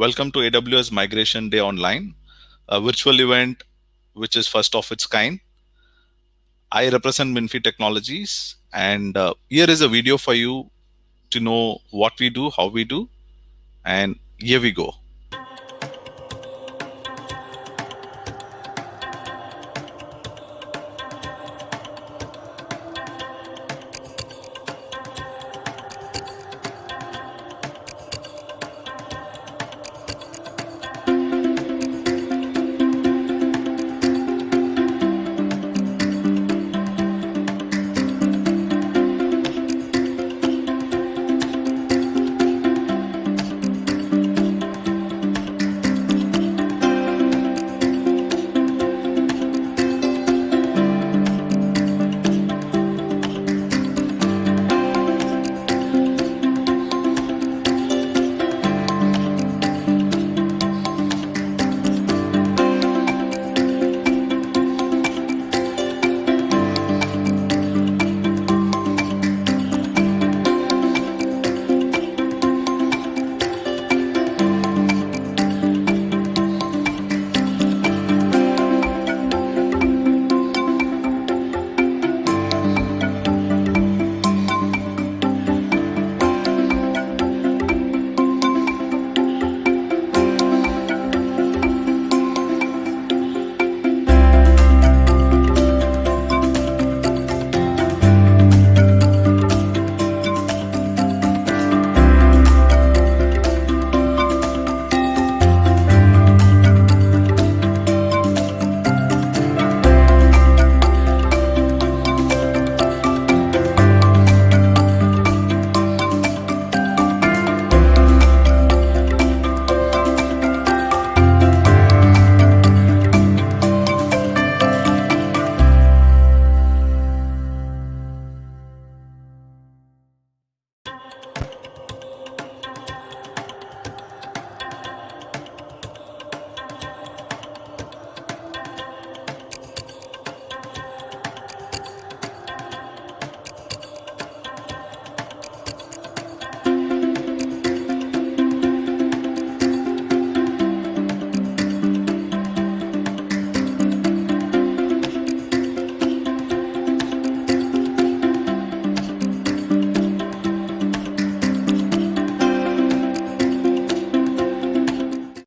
Welcome to AWS Migration Day Online, a virtual event which is first of its kind. I represent Minfi Technologies, and here is a video for you to know what we do, how we do, and here we go.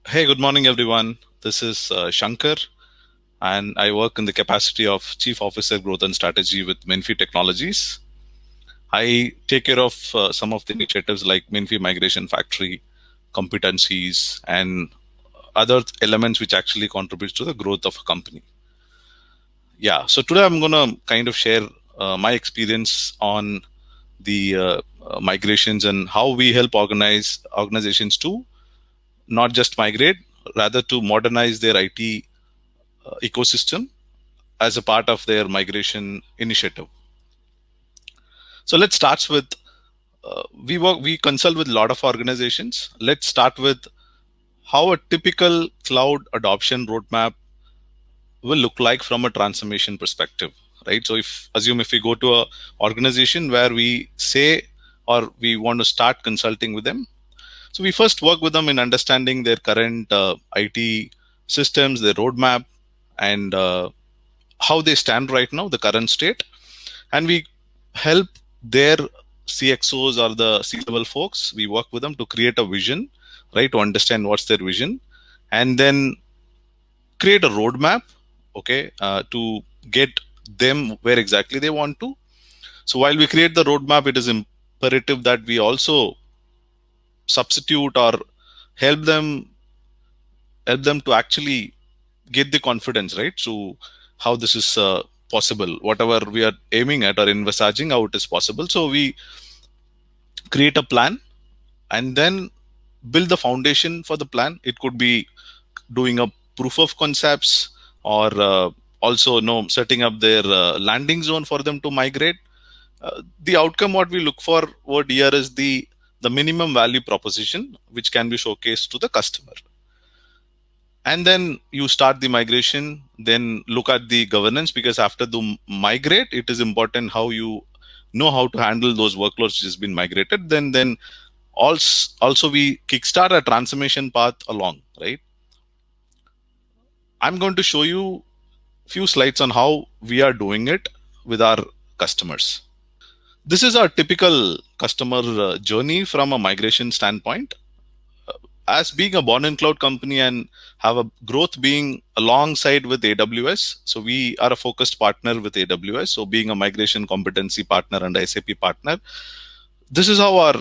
Hey, good morning, everyone. This is Shankar, and I work in the capacity of Chief Officer Growth and Strategy with Minfi Technologies. I take care of some of the initiatives like Minfi Migration Factory, competencies, and other elements which actually contributes to the growth of a company. Yeah, so today I'm going to kind of share my experience on the migrations and how we help organizations to not just migrate, rather to modernize their IT ecosystem as a part of their migration initiative. So let's start with we consult with a lot of organizations. Let's start with how a typical cloud adoption roadmap will look like from a transformation perspective, right? So if we go to a organization where we say or we want to start consulting with them, so we first work with them in understanding their current IT systems, their roadmap, and how they stand right now, the current state, and we help their CXOs or the C-level folks. We work with them to create a vision, right? To understand what's their vision, and then create a roadmap, okay, to get them where exactly they want to. So while we create the roadmap, it is imperative that we also substitute or help them to actually get the confidence, right? So how this is possible, whatever we are aiming at or envisaging, how it is possible. So we create a plan and then build the foundation for the plan. It could be doing a proof of concepts, or also setting up their landing zone for them to migrate. The outcome what we look forward here is the minimum value proposition which can be showcased to the customer. And then you start the migration, then look at the governance, because after the migrate, it is important how you know how to handle those workloads which has been migrated. Then Also we kickstart a transformation path along, right? I'm going to show you few slides on how we are doing it with our customers. This is our typical customer journey from a migration standpoint. As being a born in cloud company and have a growth being alongside with AWS, so we are a focused partner with AWS. So being a migration competency partner and SAP partner, this is how our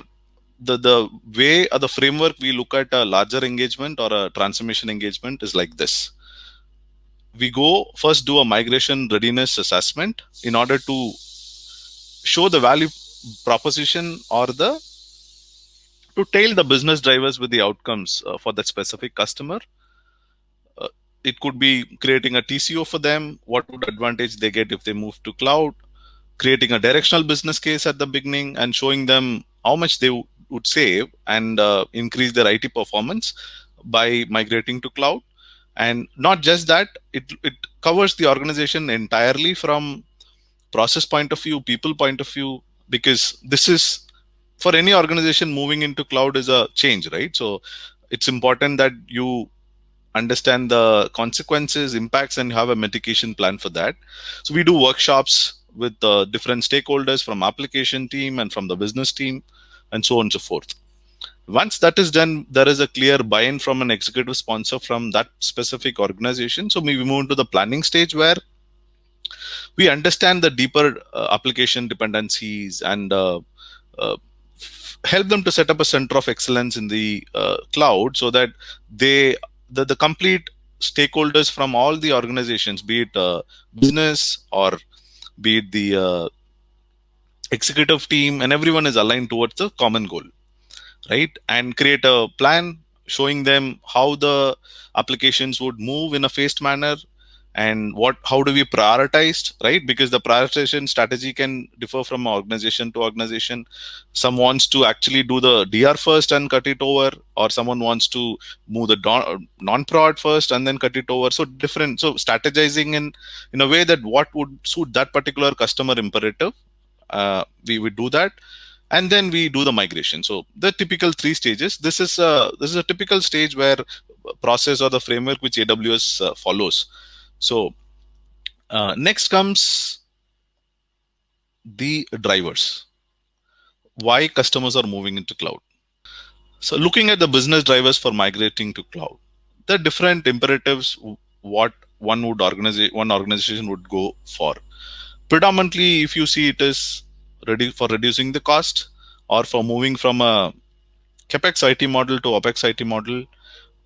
the way or the framework we look at a larger engagement or a transformation engagement is like this. We go first do a migration readiness assessment in order to show the value proposition or the to tail the business drivers with the outcomes for that specific customer. uh, it could be creating a TCO for them, what would advantage they get if they move to cloud, creating a directional business case at the beginning and showing them how much they would save and increase their IT performance by migrating to cloud. And not just that, it covers the organization entirely from process point of view, people point of view, because this is for any organization moving into cloud is a change, right? So it's important that you understand the consequences, impacts, and have a mitigation plan for that. So we do workshops with different stakeholders from application team and from the business team, and so on and so forth. Once that is done, there is a clear buy-in from an executive sponsor from that specific organization. So we move into the planning stage where we understand the deeper application dependencies and help them to set up a center of excellence in the cloud so that they the complete stakeholders from all the organizations, be it business or be it the executive team, and everyone is aligned towards the common goal, right? And create a plan showing them how the applications would move in a phased manner and what how do we prioritize, right? Because the prioritization strategy can differ from organization to organization. Some wants to actually do the DR first and cut it over, or someone wants to move the non-prod first and then cut it over. So different, so strategizing in a way that what would suit that particular customer imperative, we would do that. And then we do the migration. So the typical three stages. This is a typical stage where process or the framework which AWS follows. So next comes the drivers. Why customers are moving into cloud? So looking at the business drivers for migrating to cloud, the different imperatives what one organization would go for. Predominantly, if you see, it is ready for reducing the cost or for moving from a capex IT model to opex IT model,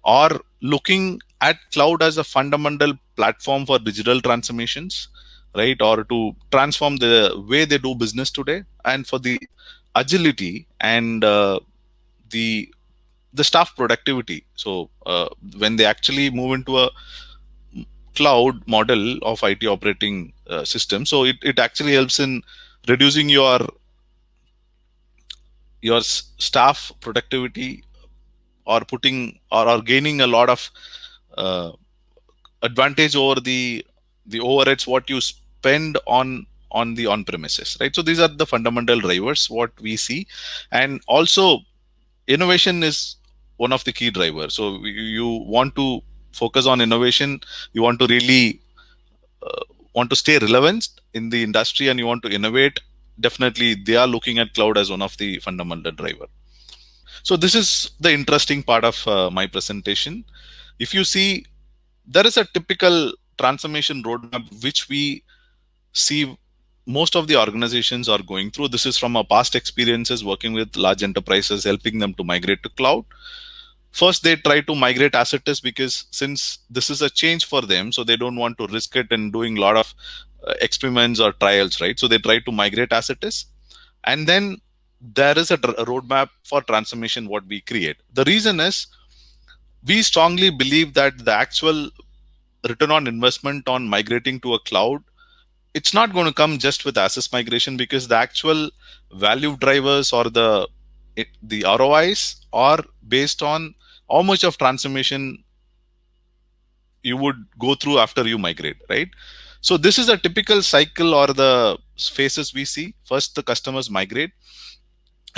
or looking at cloud as a fundamental platform for digital transformations, right? Or to transform the way they do business today, and for the agility and the the staff productivity. So when they actually move into a cloud model of IT operating system, so it actually helps in reducing your staff productivity, or putting or gaining a lot of uh, advantage over the overheads what you spend on the on premises, right? So these are the fundamental drivers what we see. And also innovation is one of the key drivers. So you want to focus on innovation, you want to really uh, want to stay relevant in the industry, and you want to innovate. Definitely they are looking at cloud as one of the fundamental driver. So this is the interesting part of my presentation. If you see, there is a typical transformation roadmap which we see most of the organizations are going through. This is from our past experiences working with large enterprises, helping them to migrate to cloud. First, they try to migrate as it is, because since this is a change for them, so they don't want to risk it and doing a lot of experiments or trials, right? So they try to migrate as it is. And then there is a roadmap for transformation what we create. The reason is we strongly believe that the actual return on investment on migrating to a cloud, it's not going to come just with access migration, because the actual value drivers or the ROIs are based on how much of transformation you would go through after you migrate, right? So this is a typical cycle or the phases we see. First, the customers migrate,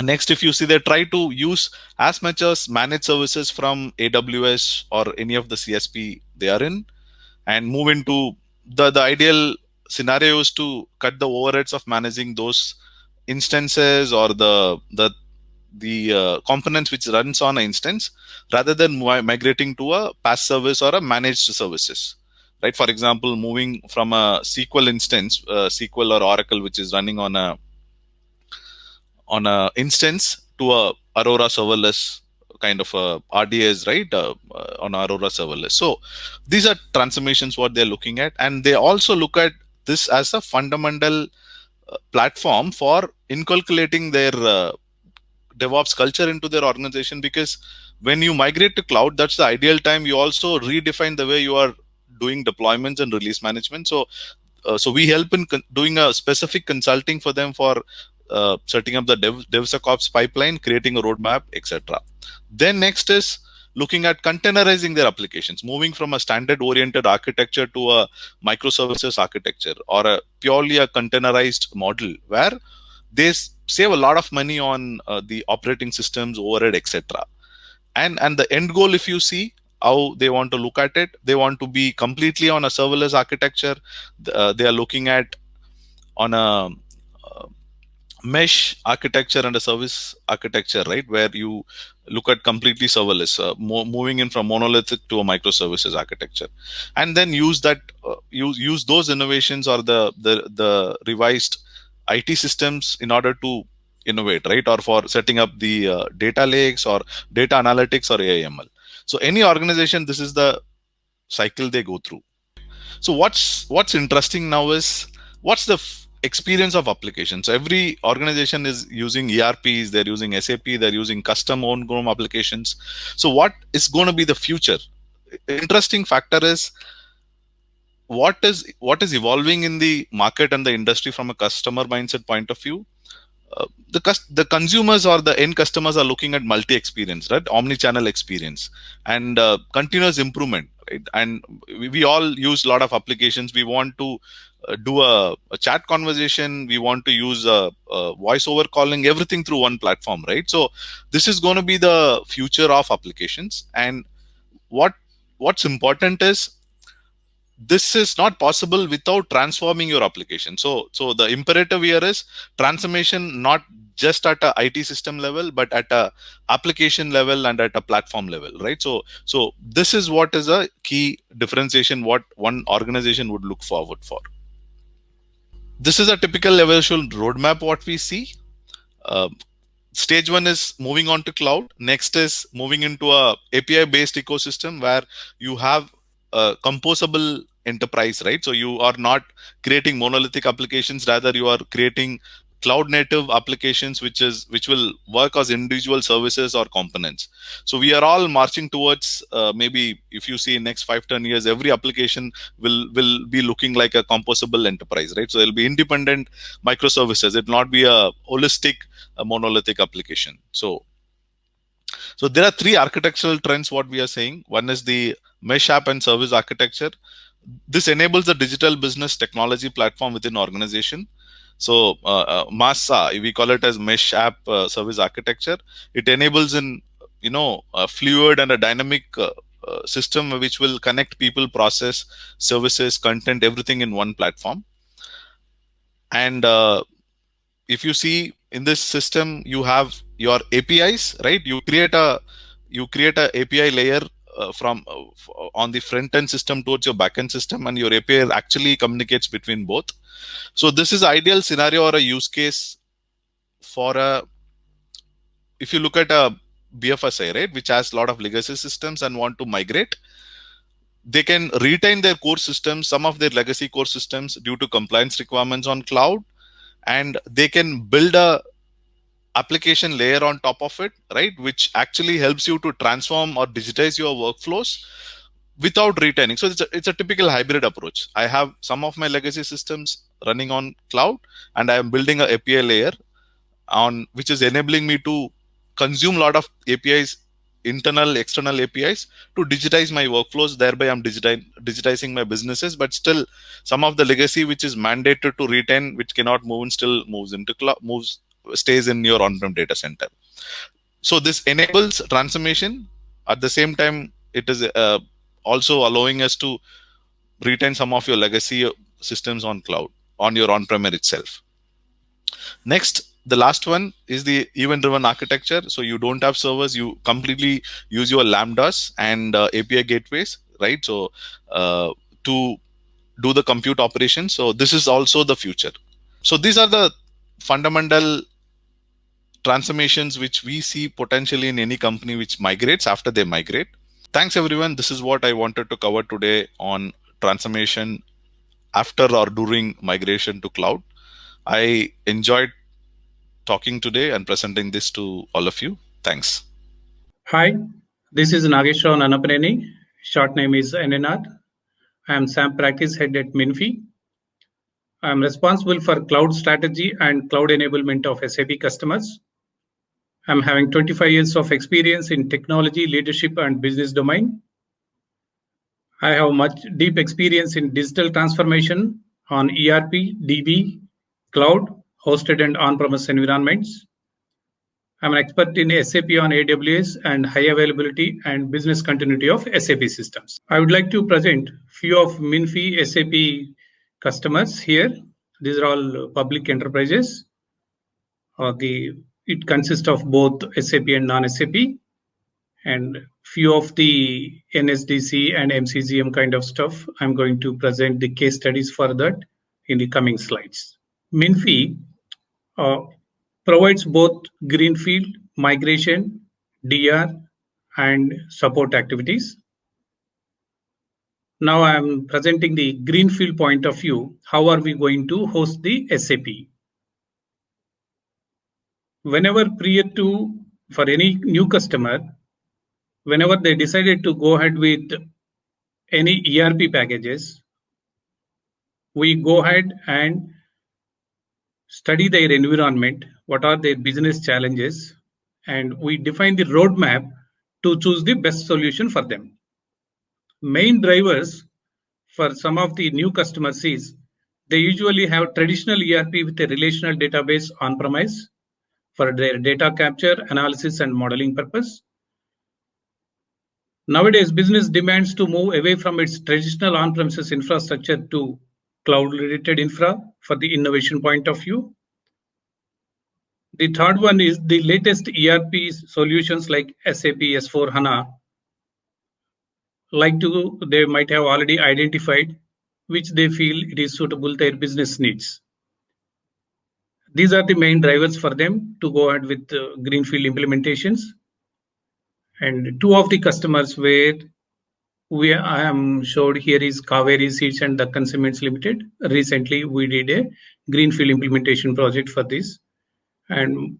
Next, if you see, they try to use as much as managed services from AWS or any of the CSP they are in, and move into the ideal scenario is to cut the overheads of managing those instances or the components which runs on an instance, rather than migrating to a PaaS service or a managed services. Right. For example, moving from a SQL instance, SQL or Oracle, which is running on a instance, to a Aurora serverless kind of a RDS, right? On Aurora serverless. So these are transformations what they're looking at, and they also look at this as a fundamental platform for inculcating their DevOps culture into their organization, because when you migrate to cloud, that's the ideal time you also redefine the way you are doing deployments and release management. So we help in doing a specific consulting for them for setting up the DevSecOps pipeline, creating a roadmap, etc. Then next is looking at containerizing their applications, moving from a standard oriented architecture to a microservices architecture or a purely a containerized model where they save a lot of money on the operating systems, overhead, etc. And the end goal, if you see how they want to look at it, they want to be completely on a serverless architecture. They are looking at on a mesh architecture and a service architecture, right, where you look at completely serverless, moving in from monolithic to a microservices architecture, and then use that use those innovations or the revised IT systems in order to innovate, right, or for setting up the data lakes or data analytics or AIML. So any organization, this is the cycle they go through. So what's interesting now is what's the experience of applications. So every organization is using ERPs, they're using SAP, they're using custom homegrown applications. So what is going to be the future? Interesting factor is what is evolving in the market and the industry from a customer mindset point of view. The consumers or the end customers are looking at multi experience, right, omni-channel experience, and continuous improvement, right? And we all use a lot of applications. We want to do a chat conversation, we want to use a voice over calling, everything through one platform, right? So this is going to be the future of applications. And what what's important is this is not possible without transforming your application. So the imperative here is transformation, not just at a IT system level, but at a application level and at a platform level, right? So this is what is a key differentiation what one organization would look forward for. This is a typical evolution roadmap what we see. Uh, Stage one is moving on to cloud. Next is moving into a API based ecosystem where you have a composable enterprise, right? So you are not creating monolithic applications, rather you are creating cloud native applications which will work as individual services or components. So we are all marching towards, maybe if you see in next 5-10 years, every application will be looking like a composable enterprise, right? So it'll be independent microservices. It will not be a holistic, a monolithic application. So there are three architectural trends what we are saying. One is the mesh app and service architecture. This enables a digital business technology platform within organization. So MASA, we call it as mesh app service architecture. It enables in a fluid and a dynamic system which will connect people, process, services, content, everything in one platform. And if you see in this system, you have your APIs, right? You create a API layer from on the front end system towards your back end system, and your API actually communicates between both. So this is ideal scenario or a use case for a, if you look at a BFSI, right, which has a lot of legacy systems and want to migrate, they can retain their core systems, some of their legacy core systems, due to compliance requirements on cloud, and they can build a application layer on top of it, right, which actually helps you to transform or digitize your workflows without retaining. So it's a typical hybrid approach. I have some of my legacy systems running on cloud, and I am building a API layer on which is enabling me to consume a lot of APIs, internal, external APIs, to digitize my workflows. Thereby, I'm digitizing my businesses, but still some of the legacy which is mandated to retain, which cannot move, and still moves into cloud, moves stays in your on-prem data center. So this enables transformation. At the same time, it is also allowing us to retain some of your legacy systems on cloud, on your on-premise itself. Next, the last one is the event-driven architecture. So you don't have servers; you completely use your lambdas and API gateways, right? So to do the compute operation. So this is also the future. So these are the fundamental transformations which we see potentially in any company which migrates after they migrate. Thanks everyone. This is what I wanted to cover today on transformation after or during migration to cloud. I enjoyed talking today and presenting this to all of you. Thanks. Hi, this is Nageshwar Nanapaneni. Short name is NNR. I am SAM Practice Head at Minfi. I am responsible for cloud strategy and cloud enablement of SAP customers. I am having 25 years of experience in technology, leadership, and business domain. I have much deep experience in digital transformation on ERP, DB, cloud, hosted and on-premise environments. I'm an expert in SAP on AWS and high availability and business continuity of SAP systems. I would like to present few of Minfi SAP customers here. These are all public enterprises. It consists of both SAP and non-SAP, and few of the NSDC and MCGM kind of stuff. I'm going to present the case studies for that in the coming slides. Minfi provides both greenfield, migration, DR, and support activities. Now I'm presenting the greenfield point of view. How are we going to host the SAP? Whenever prior to, for any new customer, whenever they decided to go ahead with any ERP packages, we go ahead and study their environment, what are their business challenges, and we define the roadmap to choose the best solution for them. Main drivers for some of the new customers is they usually have traditional ERP with a relational database on-premise for their data capture, analysis, and modeling purpose. Nowadays, business demands to move away from its traditional on-premises infrastructure to cloud-related infra for the innovation point of view. The third one is the latest ERP solutions like SAP S/4HANA. They might have already identified which they feel it is suitable their business needs. These are the main drivers for them to go ahead with greenfield implementations. And two of the customers where I am showed here is Kaveri Seeds and Dakkan Cements Limited. Recently, we did a greenfield implementation project for this. And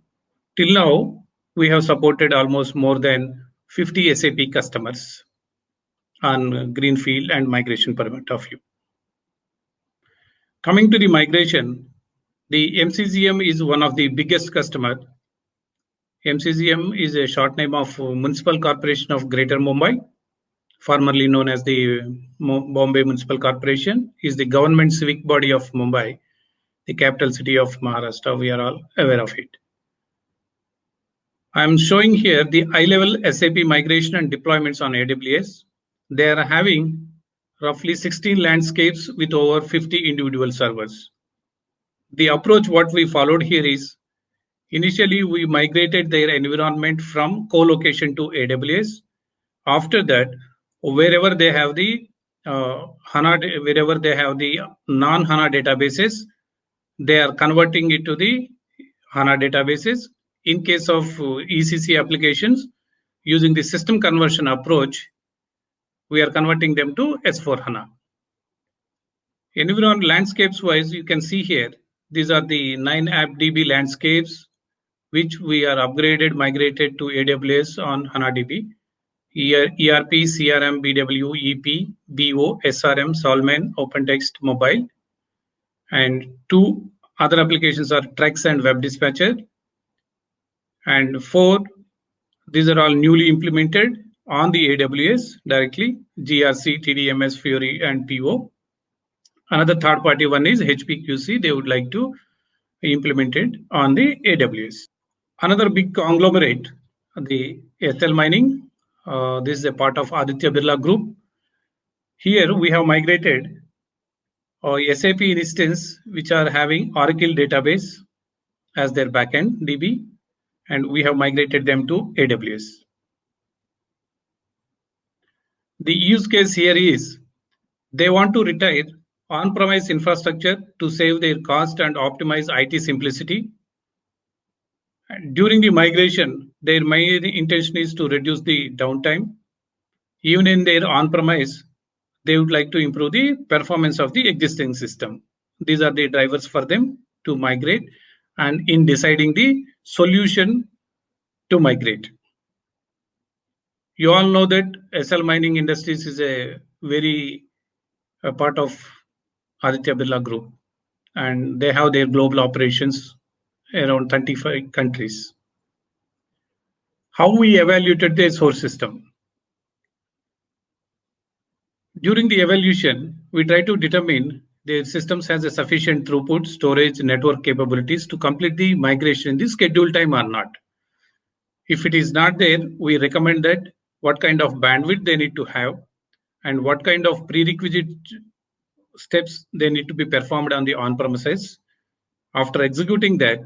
till now, we have supported almost more than 50 SAP customers on greenfield and migration point of view. Coming to the migration, the MCGM is one of the biggest customer. MCGM is a short name of Municipal Corporation of Greater Mumbai, formerly known as the Bombay Municipal Corporation, is the government civic body of Mumbai, the capital city of Maharashtra. We are all aware of it. I'm showing here the high-level SAP migration and deployments on AWS. They are having roughly 16 landscapes with over 50 individual servers. The approach what we followed here is initially we migrated their environment from co-location to AWS. After that, wherever they have the wherever they have the non-HANA databases, they are converting it to the HANA databases. In case of ECC applications, using the system conversion approach, we are converting them to S/4HANA. Environment landscapes wise, you can see here, these are the 9 AppDB landscapes, which we are upgraded, migrated to AWS on HANADB. ERP, CRM, BW, EP, BO, SRM, Solman, OpenText, Mobile. And 2 other applications are Trex and Web Dispatcher. And 4, these are all newly implemented on the AWS directly, GRC, TDMS, Fury, and PO. Another third-party one is HPQC. They would like to implemented on the AWS. Another big conglomerate, the SL Mining. This is a part of Aditya Birla Group. Here we have migrated SAP instance which are having Oracle database as their backend DB, and we have migrated them to AWS. The use case here is they want to retire on-premise infrastructure to save their cost and optimize IT simplicity. During the migration, their main intention is to reduce the downtime. Even in their on-premise, they would like to improve the performance of the existing system. These are the drivers for them to migrate and in deciding the solution to migrate. You all know that SL Mining Industries is a part of Aditya Birla Group, and they have their global operations around 35 countries. How we evaluated their source system? During the evaluation, we try to determine their systems has a sufficient throughput, storage, network capabilities to complete the migration in the scheduled time or not. If it is not there, we recommend that what kind of bandwidth they need to have and what kind of prerequisite steps they need to be performed on the on-premises. After executing that,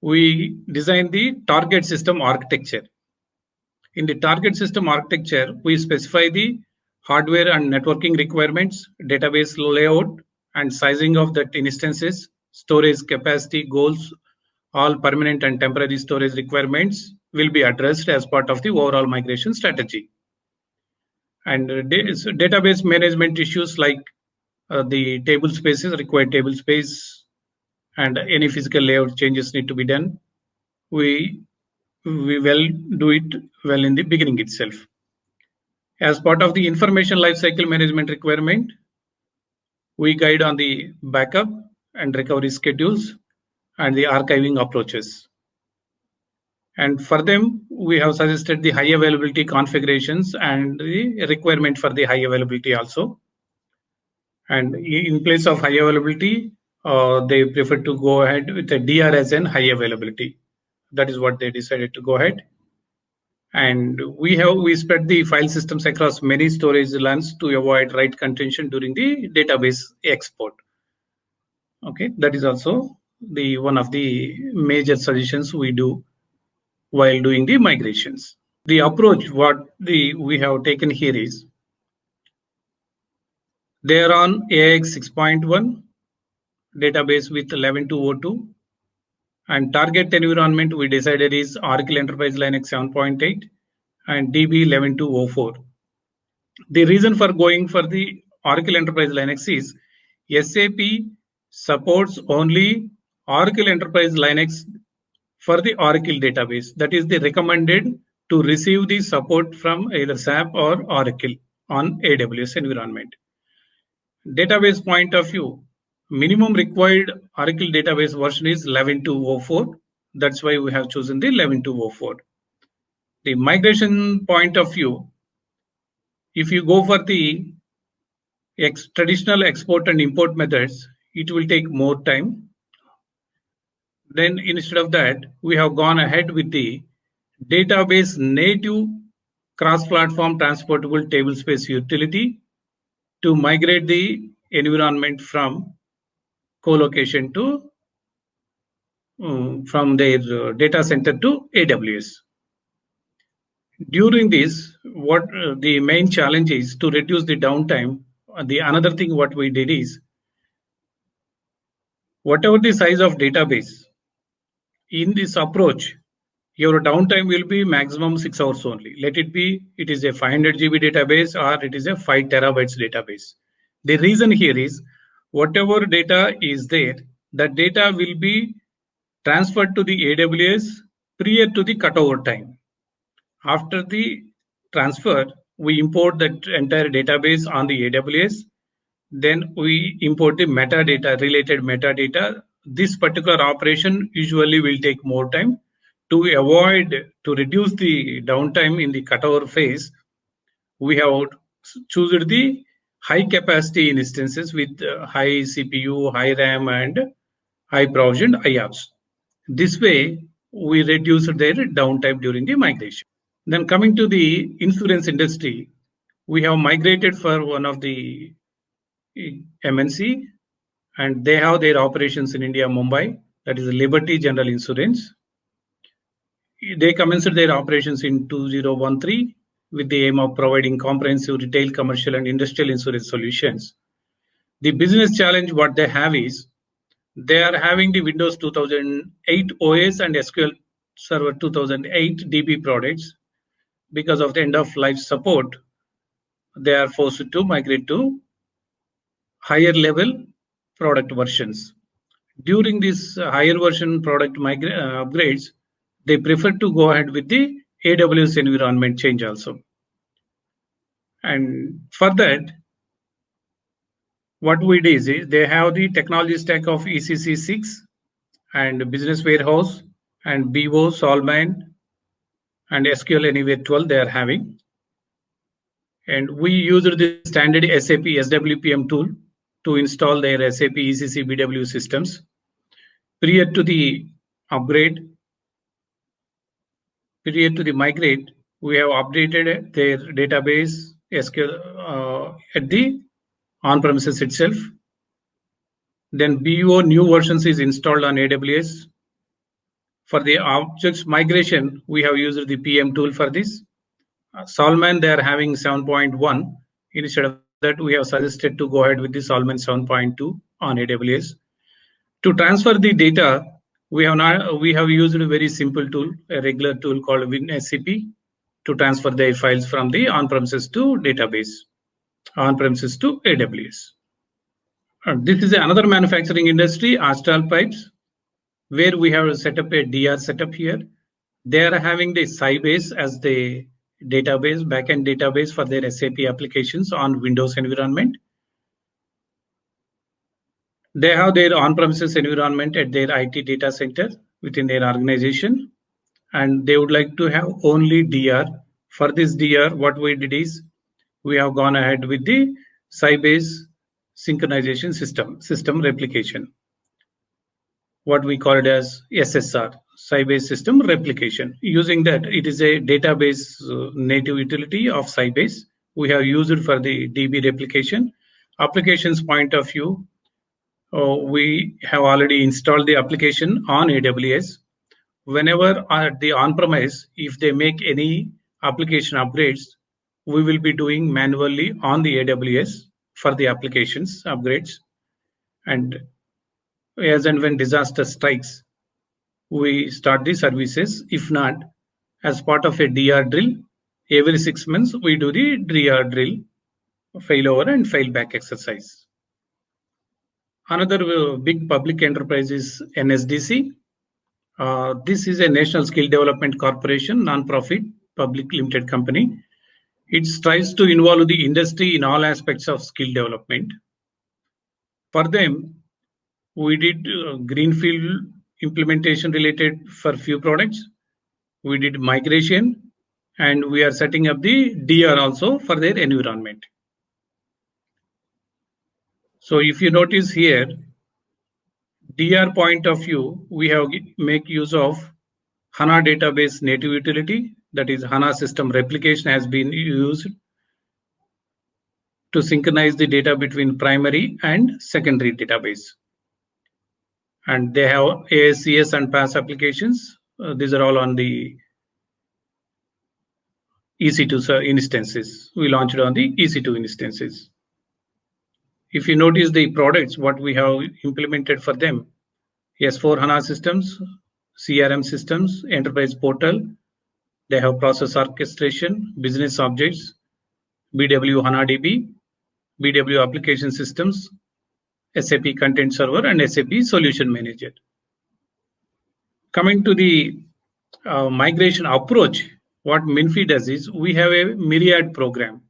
we design the target system architecture. In the target system architecture, we specify the hardware and networking requirements, database layout, and sizing of that instances, storage capacity goals. All permanent and temporary storage requirements will be addressed as part of the overall migration strategy. And database management issues like the table spaces, required table space, and any physical layout changes need to be done. We will do it well in the beginning itself. As part of the information lifecycle management requirement, we guide on the backup and recovery schedules and the archiving approaches. And for them, we have suggested the high availability configurations and the requirement for the high availability also. And in place of high availability, they prefer to go ahead with a DRS and high availability. That is what they decided to go ahead. And we spread the file systems across many storage LANs to avoid write contention during the database export. Okay, that is also the one of the major suggestions we do while doing the migrations. The approach we have taken here is they are on AIX 6.1 database with 11.202, and target environment we decided is Oracle Enterprise Linux 7.8 and DB 11.204. The reason for going for the Oracle Enterprise Linux is SAP supports only Oracle Enterprise Linux for the Oracle database. That is the recommended to receive the support from either SAP or Oracle on AWS environment. Database point of view, minimum required Oracle database version is 11.204. That's why we have chosen the 11.204. The migration point of view, if you go for the traditional export and import methods, it will take more time. Then instead of that, we have gone ahead with the database native cross-platform transportable tablespace utility to migrate the environment from co-location to from their data center to AWS. During this, what the main challenge is to reduce the downtime. The another thing what we did is, whatever the size of database, in this approach, your downtime will be maximum 6 hours only. Let it be, it is a 500 GB database or it is a 5 terabytes database. The reason here is, whatever data is there, that data will be transferred to the AWS prior to the cutover time. After the transfer, we import that entire database on the AWS. Then we import the metadata, related metadata. This particular operation usually will take more time. To reduce the downtime in the cutover phase, we have chosen the high capacity instances with high CPU, high RAM, and high provisioned IaaS. This way, we reduced their downtime during the migration. Then coming to the insurance industry, we have migrated for one of the MNC, and they have their operations in India, Mumbai, that is Liberty General Insurance. They commenced their operations in 2013 with the aim of providing comprehensive retail, commercial, and industrial insurance solutions. The business challenge what they have is they are having the Windows 2008 OS and SQL Server 2008 DB products. Because of the end of life support, they are forced to migrate to higher level product versions. During this higher version product upgrades, they prefer to go ahead with the AWS environment change also. And for that, what we did is they have the technology stack of ECC 6 and Business Warehouse and BO, Solman, and SQL Anywhere 12 they are having. And we used the standard SAP SWPM tool to install their SAP ECC BW systems. Prior to the upgrade, prior to the migrate, we have updated their database SQL at the on-premises itself. Then BO new versions is installed on AWS. For the objects migration, we have used the PM tool for this. Solman, they are having 7.1. Instead of that, we have suggested to go ahead with the Solman 7.2 on AWS. To transfer the data, we have used a very simple tool, a regular tool called WinSCP, to transfer their files from the on-premises to database, on-premises to AWS. This is another manufacturing industry, Astral Pipes, where we have set up a DR setup here. They are having the Sybase as the database, backend database for their SAP applications on Windows environment. They have their on-premises environment at their IT data center within their organization, and they would like to have only DR. For this DR, what we did is we have gone ahead with the Sybase synchronization system replication, what we call it as SSR, Sybase system replication. Using that, it is a database native utility of Sybase. We have used it for the DB replication. Applications point of view, we have already installed the application on AWS. Whenever at the on-premise, if they make any application upgrades, we will be doing manually on the AWS for the applications upgrades. And as and when disaster strikes, we start the services. If not, as part of a DR drill, every 6 months, we do the DR drill, failover and failback exercise. Another big public enterprise is NSDC. This is a National Skill Development Corporation, non-profit, public limited company. It strives to involve the industry in all aspects of skill development. For them, we did greenfield implementation related for few products. We did migration, and we are setting up the DR also for their environment. So if you notice here, DR point of view, we have make use of HANA database native utility, that is HANA system replication has been used to synchronize the data between primary and secondary database. And they have ASCS and PaaS applications. These are all on the EC2 instances. We launched on the EC2 instances. If you notice the products, what we have implemented for them, S4 HANA systems, CRM systems, enterprise portal, they have process orchestration, business objects, BW HANA DB, BW application systems, SAP content server, and SAP solution manager. Coming to the migration approach, what Minfy does is we have a myriad program.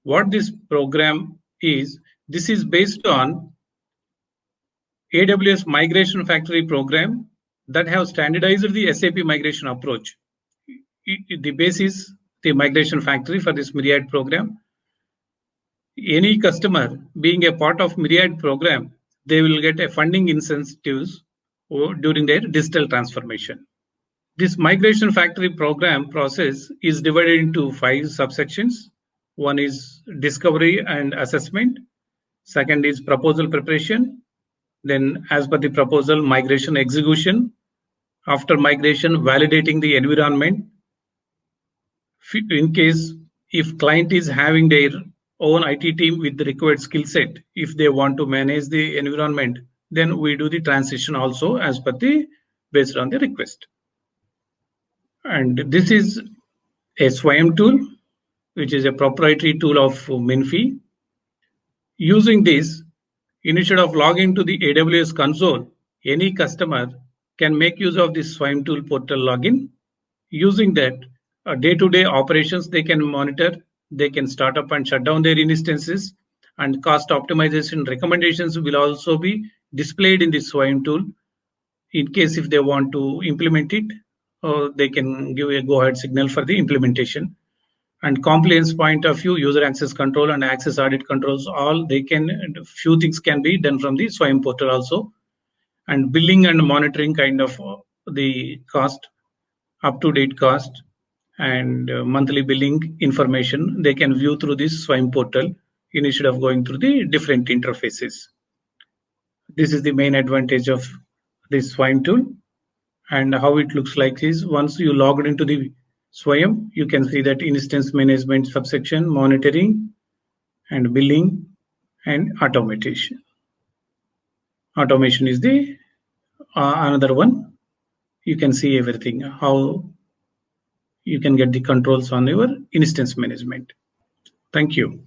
What this program is, this is based on AWS Migration Factory program that have standardized the SAP migration approach. The base is the Migration Factory for this myriad program. Any customer being a part of myriad program, they will get a funding incentives during their digital transformation. This migration factory program process is divided into 5 subsections. One is discovery and assessment. Second is proposal preparation. Then, as per the proposal, migration execution. After migration, validating the environment. In case if client is having their own IT team with the required skill set, if they want to manage the environment, then we do the transition also as per the based on the request. And this is a SWAYAM tool, which is a proprietary tool of Minfi. Using this, instead of logging to the AWS console, any customer can make use of this SWAYAM tool portal login. Using that, day-to-day operations they can monitor, they can start up and shut down their instances, and cost optimization recommendations will also be displayed in this SWAYAM tool. In case if they want to implement it, they can give a go-ahead signal for the implementation. And compliance point of view, user access control and access audit controls, all they can, few things can be done from the SWAYAM portal also. And billing and monitoring kind of the cost, up-to-date cost, and monthly billing information, they can view through this SWAYAM portal instead of going through the different interfaces. This is the main advantage of this SWAYAM tool. And how it looks like is once you logged into the SWAYAM, you can see that instance management subsection, monitoring and billing and automation. Automation is the another one. You can see everything, how you can get the controls on your instance management. Thank you.